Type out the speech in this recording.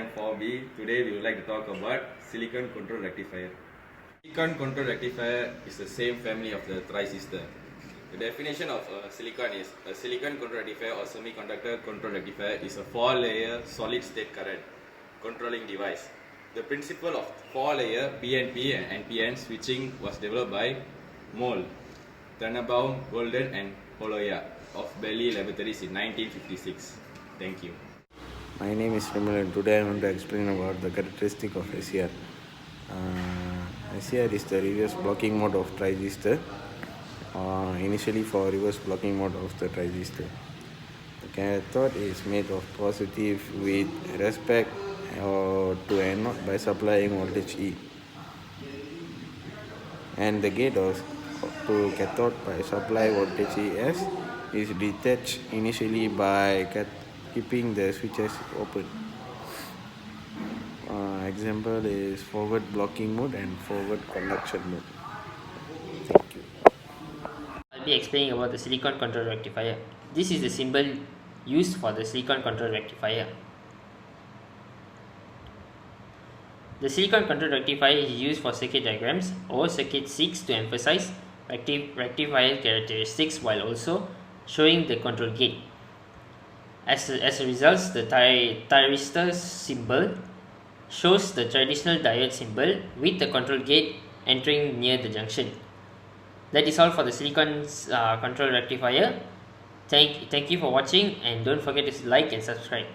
DEM4B. Today we would like to talk about silicon control rectifier. Silicon control rectifier is the same family of the transistor. The definition of a silicon is a silicon control rectifier or semiconductor control rectifier is a 4-layer solid-state current controlling device. The principle of 4-layer PNP and NPN switching was developed by Moll, Tannenbaum, Golden and Holoya of Belly Laboratories in 1956. Thank you. My name is Ramal and today I want to explain about the characteristic of SCR. SCR is the reverse blocking mode of transistor, initially for reverse blocking mode of the transistor. The cathode is made of positive with respect to anode by supplying voltage E, and the gate to cathode by supply voltage ES is detached initially by keeping the switches open. Example is forward blocking mode and forward conduction mode. Thank you. I'll be explaining about the silicon control rectifier. This is the symbol used for the silicon control rectifier. The silicon control rectifier is used for circuit diagrams or circuit 6 to emphasize rectifier characteristics while also showing the control gate. As a result, the thyristor symbol shows the traditional diode symbol with the control gate entering near the junction. That is all for the silicon control rectifier. Thank you for watching, and don't forget to like and subscribe.